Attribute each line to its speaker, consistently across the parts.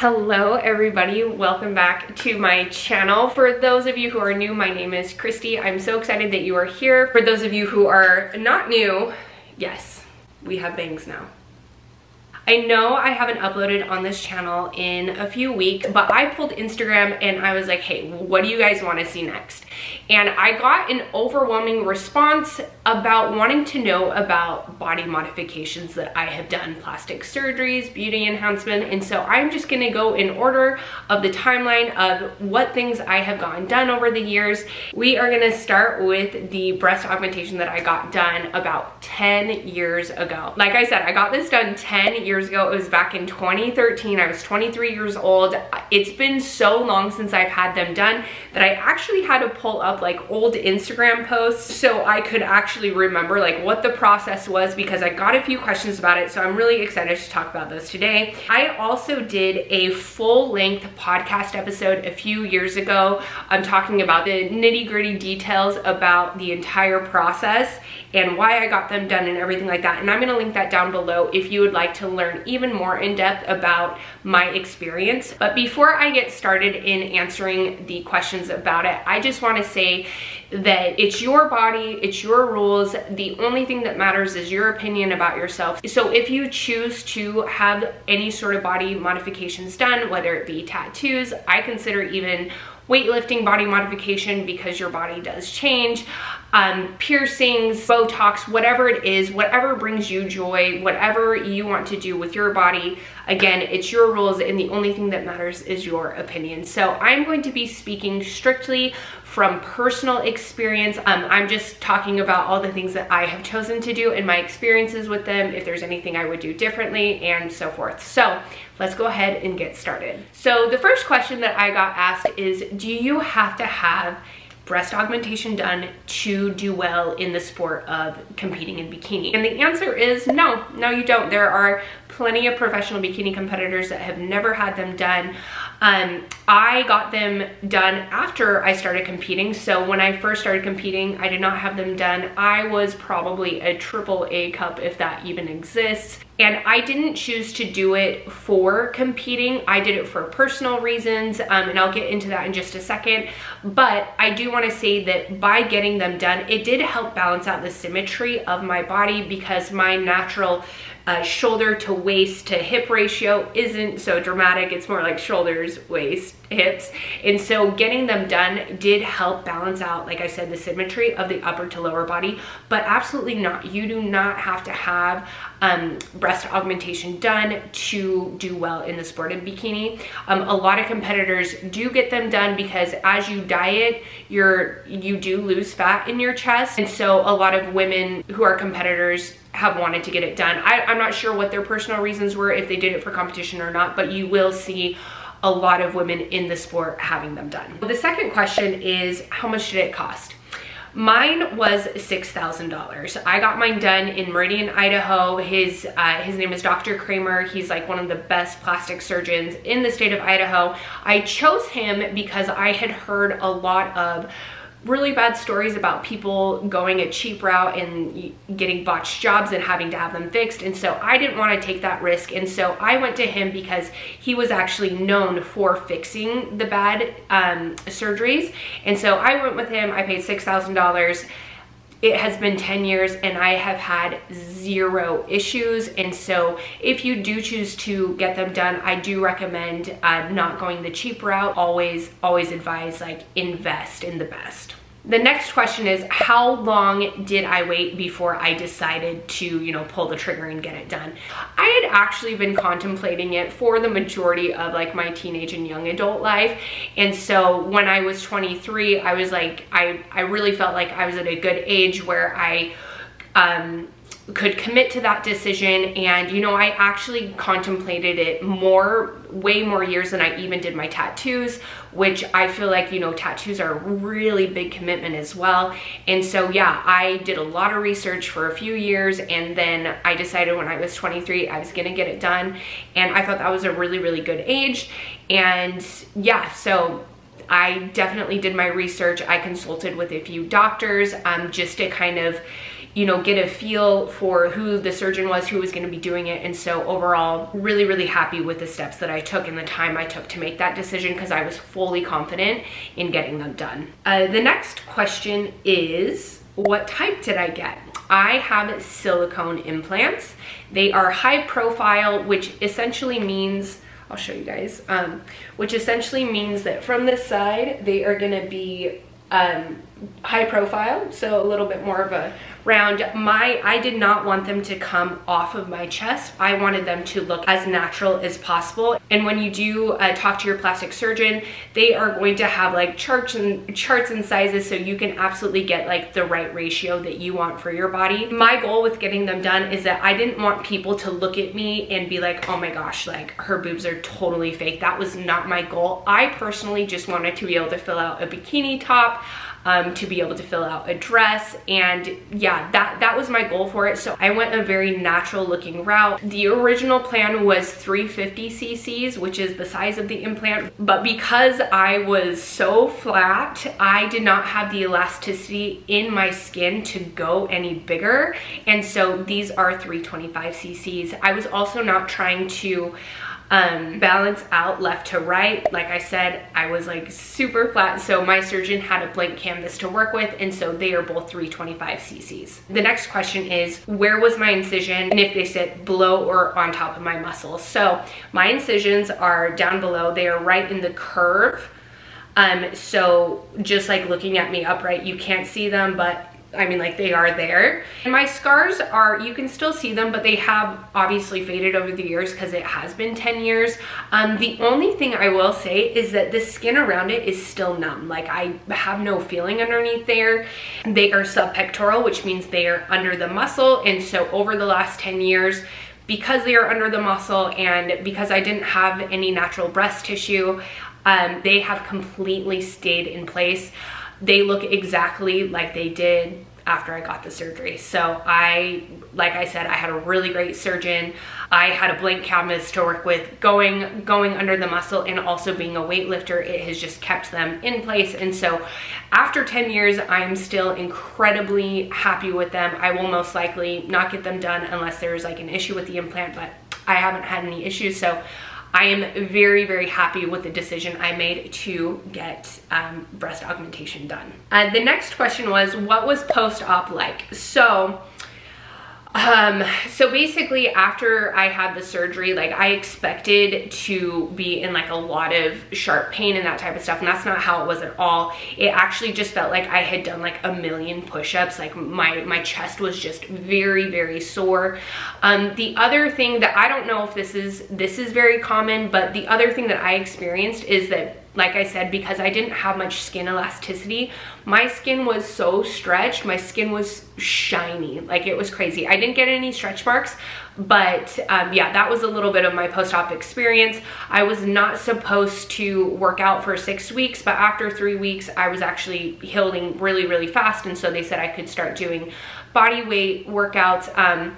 Speaker 1: Hello everybody, welcome back to my channel. For those of you who are new, my name is Kristie. I'm so excited that you are here. For those of you who are not new, yes, we have bangs now. I know I haven't uploaded on this channel in a few weeks, but I pulled Instagram and I was like, hey, what do you guys want to see next? And I got an overwhelming response about wanting to know about body modifications that I have done, plastic surgeries, beauty enhancement. And so I'm just gonna go in order of the timeline of what things I have gotten done over the years. We are gonna start with the breast augmentation that I got done about 10 years ago. Like I said, I got this done 10 years ago. It was back in 2013. I was 23 years old. It's been so long since I've had them done that I actually had to pull up like old Instagram posts so I could actually remember like what the process was, because I got a few questions about it. So I'm really excited to talk about this today. I also did a full-length podcast episode a few years ago. I'm talking about the nitty-gritty details about the entire process and why I got them done and everything like that. And I'm gonna link that down below if you would like to learn even more in depth about my experience. But before I get started in answering the questions about it, I just wanna say that it's your body, it's your rules. The only thing that matters is your opinion about yourself. So if you choose to have any sort of body modifications done, whether it be tattoos, I consider even weightlifting body modification because your body does change, piercings, Botox, whatever it is, whatever brings you joy, whatever you want to do with your body. Again, it's your rules and the only thing that matters is your opinion. So I'm going to be speaking strictly from personal experience. I'm just talking about all the things that I have chosen to do and my experiences with them, if there's anything I would do differently and so forth. So let's go ahead and get started. So the first question that I got asked is, do you have to have breast augmentation done to do well in the sport of competing in bikini? And the answer is no, you don't. There are plenty of professional bikini competitors that have never had them done. I got them done after I started competing. So when I first started competing, I did not have them done. I was probably a AAA cup, if that even exists. And I didn't choose to do it for competing. I did it for personal reasons, and I'll get into that in just a second. But I do want to say that by getting them done, it did help balance out the symmetry of my body, because my natural shoulder to waist to hip ratio isn't so dramatic. It's more like shoulders, waist, hips. And so getting them done did help balance out, like I said, the symmetry of the upper to lower body. But absolutely not. You do not have to have breast augmentation done to do well in the sport of bikini. A lot of competitors do get them done because as you diet, you do lose fat in your chest. And so a lot of women who are competitors have wanted to get it done. I'm not sure what their personal reasons were, if they did it for competition or not, but you will see a lot of women in the sport having them done. The second question is, how much did it cost? Mine was $6,000. I got mine done in Meridian, Idaho. His name is Dr. Kramer. He's like one of the best plastic surgeons in the state of Idaho. I chose him because I had heard a lot of really bad stories about people going a cheap route and getting botched jobs and having to have them fixed. And so I didn't want to take that risk. And so I went to him because he was actually known for fixing the bad surgeries. And so I went with him. I paid $6,000. It has been 10 years and I have had zero issues. And so if you do choose to get them done, I do recommend not going the cheap route. Always advise, like, invest in the best. The next question is, how long did I wait before I decided to, pull the trigger and get it done? I had actually been contemplating it for the majority of like my teenage and young adult life. And so when I was 23, I was like, I really felt like I was at a good age where I could commit to that decision. And I actually contemplated it way more years than I even did my tattoos, which I feel like, tattoos are a really big commitment as well. And so yeah, I did a lot of research for a few years, and then I decided when I was 23 I was gonna get it done, and I thought that was a really, really good age. And yeah, so I definitely did my research. I consulted with a few doctors just to kind of you know, get a feel for who the surgeon was who was going to be doing it. And so overall, really, really happy with the steps that I took and the time I took to make that decision, because I was fully confident in getting them done. The next question is, what type did I get? I have silicone implants. They are high profile, which essentially means, I'll show you guys, which essentially means that from this side, they are gonna be high profile, so a little bit more of a round. I did not want them to come off of my chest. I wanted them to look as natural as possible. And when you do talk to your plastic surgeon, they are going to have like charts and sizes, so you can absolutely get like the right ratio that you want for your body. My goal with getting them done is that I didn't want people to look at me and be like, oh my gosh, like her boobs are totally fake. That was not my goal. I personally just wanted to be able to fill out a bikini top, to be able to fill out a dress, and yeah, that was my goal for it. So I went a very natural looking route. The original plan was 350 cc's, which is the size of the implant, but because I was so flat, I did not have the elasticity in my skin to go any bigger, and so these are 325 cc's. I was also not trying to balance out left to right. Like I said, I was like super flat, so my surgeon had a blank canvas to work with, and so they are both 325 cc's. The next question is, where was my incision and if they sit below or on top of my muscles? So my incisions are down below. They are right in the curve. So just like looking at me upright, you can't see them, but I mean, like, they are there. And my scars are, you can still see them, but they have obviously faded over the years because it has been 10 years. The only thing I will say is that the skin around it is still numb. Like, I have no feeling underneath there. They are subpectoral, which means they are under the muscle. And so over the last 10 years, because they are under the muscle and because I didn't have any natural breast tissue, they have completely stayed in place. They look exactly like they did after I got the surgery. So like I said, I had a really great surgeon. I had a blank canvas to work with. Going under the muscle and also being a weightlifter, it has just kept them in place. And so after 10 years, I'm still incredibly happy with them. I will most likely not get them done unless there's like an issue with the implant, but I haven't had any issues. So I am very, very happy with the decision I made to get breast augmentation done. The next question was, what was post-op like? So basically after I had the surgery, like, I expected to be in like a lot of sharp pain and that type of stuff, and that's not how it was at all. It actually just felt like I had done like a million push-ups. Like my chest was just very, very sore. The other thing that, I don't know if this is very common, but the other thing that I experienced is that, like I said, because I didn't have much skin elasticity, my skin was so stretched, my skin was shiny, like it was crazy. I didn't get any stretch marks, but yeah, that was a little bit of my post-op experience. I was not supposed to work out for 6 weeks, but after 3 weeks, I was actually healing really, really fast, and so they said I could start doing body weight workouts.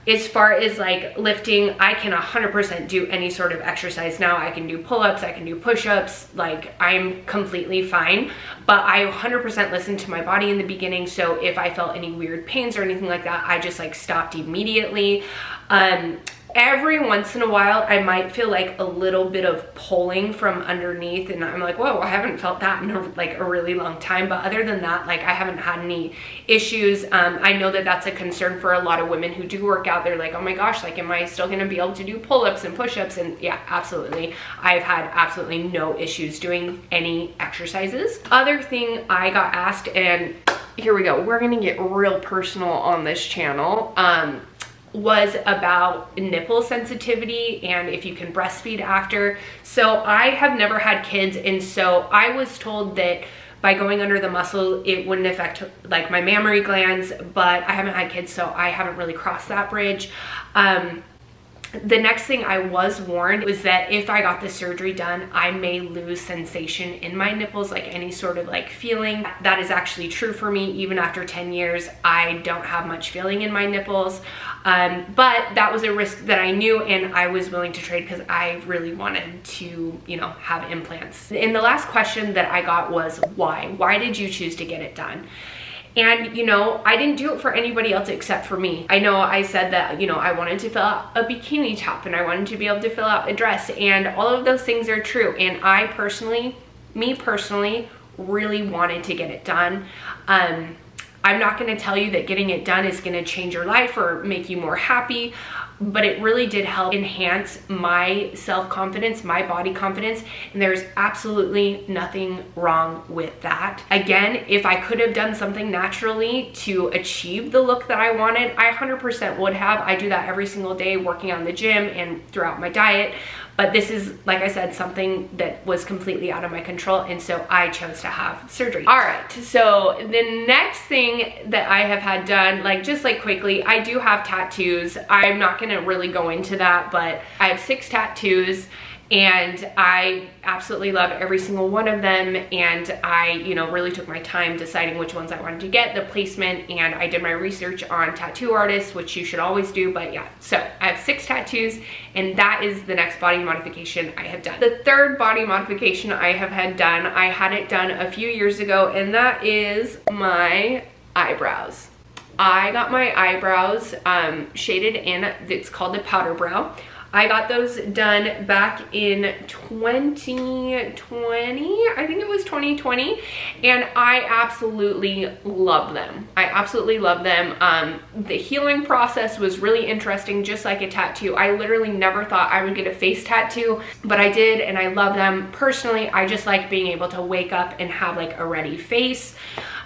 Speaker 1: As far as like lifting, I can 100% do any sort of exercise now. I can do pull-ups, I can do push-ups, like I'm completely fine. But I 100% listened to my body in the beginning, so if I felt any weird pains or anything like that, I just like stopped immediately. Every once in a while, I might feel like a little bit of pulling from underneath, and I'm like, whoa, I haven't felt that in a really long time. But other than that, like, I haven't had any issues. I know that that's a concern for a lot of women who do work out. They're like, oh my gosh, like, am I still gonna be able to do pull-ups and push-ups? And yeah, absolutely. I've had absolutely no issues doing any exercises. Other thing I got asked, and here we go, we're gonna get real personal on this channel, was about nipple sensitivity and if you can breastfeed after. So I have never had kids, and so I was told that by going under the muscle, it wouldn't affect like my mammary glands, but I haven't had kids, so I haven't really crossed that bridge. The next thing I was warned was that if I got the surgery done, I may lose sensation in my nipples, like any sort of like feeling. That is actually true for me. Even after 10 years, I don't have much feeling in my nipples. But that was a risk that I knew, and I was willing to trade because I really wanted to, you know, have implants. And the last question that I got was, why? Why did you choose to get it done? And, you know, I didn't do it for anybody else except for me. I know I said that, you know, I wanted to fill out a bikini top and I wanted to be able to fill out a dress, and all of those things are true. And I personally, me personally, really wanted to get it done. I'm not going to tell you that getting it done is going to change your life or make you more happy, but it really did help enhance my self-confidence, my body confidence, and there's absolutely nothing wrong with that. Again, if I could have done something naturally to achieve the look that I wanted, I 100% would have. I do that every single day working on the gym and throughout my diet. But this is, like I said, something that was completely out of my control, and so I chose to have surgery. All right, so the next thing that I have had done, just quickly, I do have tattoos. I'm not gonna really go into that, but I have 6 tattoos, and I absolutely love every single one of them. And I, you know, really took my time deciding which ones I wanted to get, the placement, and I did my research on tattoo artists, which you should always do. But yeah, so I have 6 tattoos, and that is the next body modification I have done. The third body modification I have had done, I had it done a few years ago, and that is my eyebrows. I got my eyebrows shaded in, it's called a powder brow. I got those done back in 2020, I think it was 2020, and I absolutely love them. I absolutely love them. The healing process was really interesting, just like a tattoo. I literally never thought I would get a face tattoo, but I did, and I love them. Personally, I just like being able to wake up and have a ready face.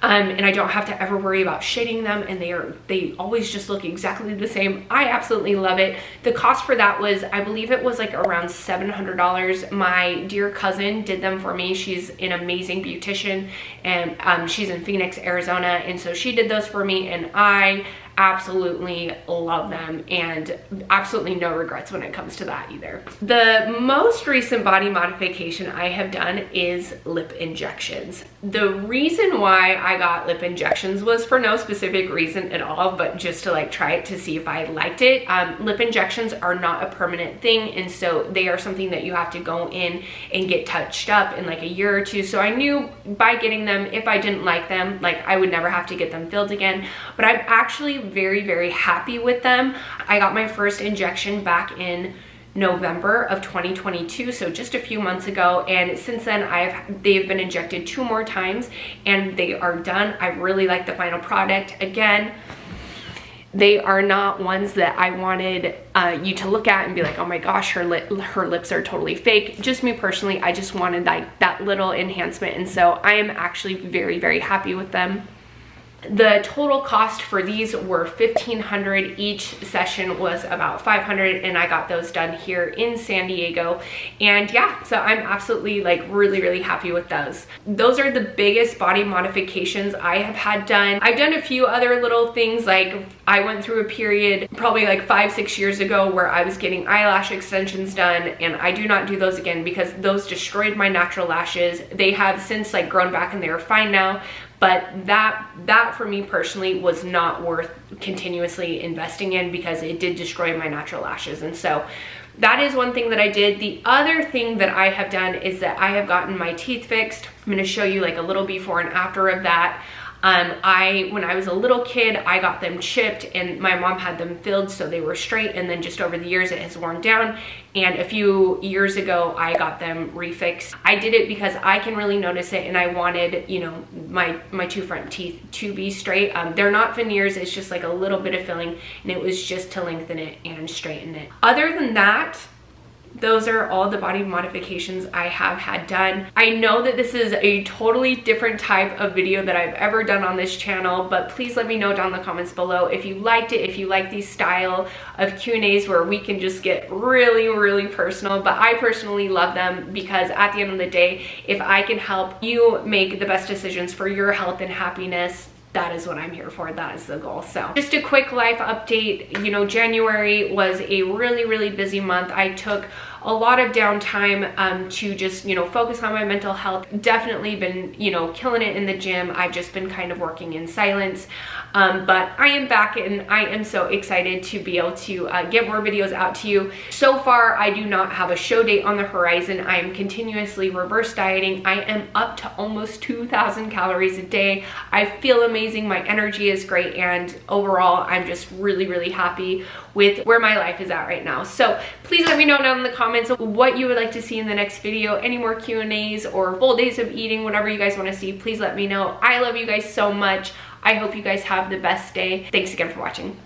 Speaker 1: And I don't have to ever worry about shading them, and they always just look exactly the same. I absolutely love it. The cost for that was, I believe it was around $700. My dear cousin did them for me. She's an amazing beautician, and she's in Phoenix, Arizona, and so she did those for me, and I absolutely love them, and absolutely no regrets when it comes to that either. The most recent body modification I have done is lip injections. The reason why I got lip injections was for no specific reason at all, but just to try it to see if I liked it. Lip injections are not a permanent thing, and so they are something that you have to go in and get touched up in a year or two. So I knew by getting them, if I didn't like them, I would never have to get them filled again. But I'm actually very, very happy with them. I got my first injection back in November of 2022, so just a few months ago, and since then they've been injected 2 more times, and they are done. I really like the final product. Again, they are not ones that I wanted you to look at and be like, oh my gosh, her lips are totally fake. Just me personally, I just wanted that little enhancement, and so I am actually very, very happy with them. The total cost for these were $1,500. Each session was about $500, and I got those done here in San Diego. And yeah, so I'm absolutely really, really happy with those. Those are the biggest body modifications I have had done. I've done a few other little things, I went through a period probably 5-6 years ago where I was getting eyelash extensions done, and I do not do those again because those destroyed my natural lashes. They have since grown back, and they are fine now. But that for me personally was not worth continuously investing in because it did destroy my natural lashes. And so that is one thing that I did. The other thing that I have done is that I have gotten my teeth fixed. I'm going to show you a little before and after of that. When I was a little kid, I got them chipped, and my mom had them filled so they were straight, and then just over the years it has worn down, and a few years ago I got them refixed. I did it because I can really notice it, and I wanted, you know, my 2 front teeth to be straight. They're not veneers, it's just a little bit of filling, and it was just to lengthen it and straighten it. Other than that, those are all the body modifications I have had done. I know that this is a totally different type of video that I've ever done on this channel, but please let me know down in the comments below if you liked it, if you like these style of Q&As where we can just get really, really personal. But I personally love them because at the end of the day, if I can help you make the best decisions for your health and happiness, that is what I'm here for. That is the goal. So just a quick life update. You know, January was a really, really busy month. I took a lot of downtime to just, you know, focus on my mental health. Definitely been, you know, killing it in the gym. I've just been kind of working in silence. But I am back and I am so excited to be able to get more videos out to you. So far, I do not have a show date on the horizon. I am continuously reverse dieting. I am up to almost 2,000 calories a day. I feel amazing. My energy is great. And overall, I'm just really, really happy with where my life is at right now. So please let me know down in the comments what you would like to see in the next video. Any more Q&As or full days of eating, whatever you guys want to see, please let me know. I love you guys so much. I hope you guys have the best day. Thanks again for watching.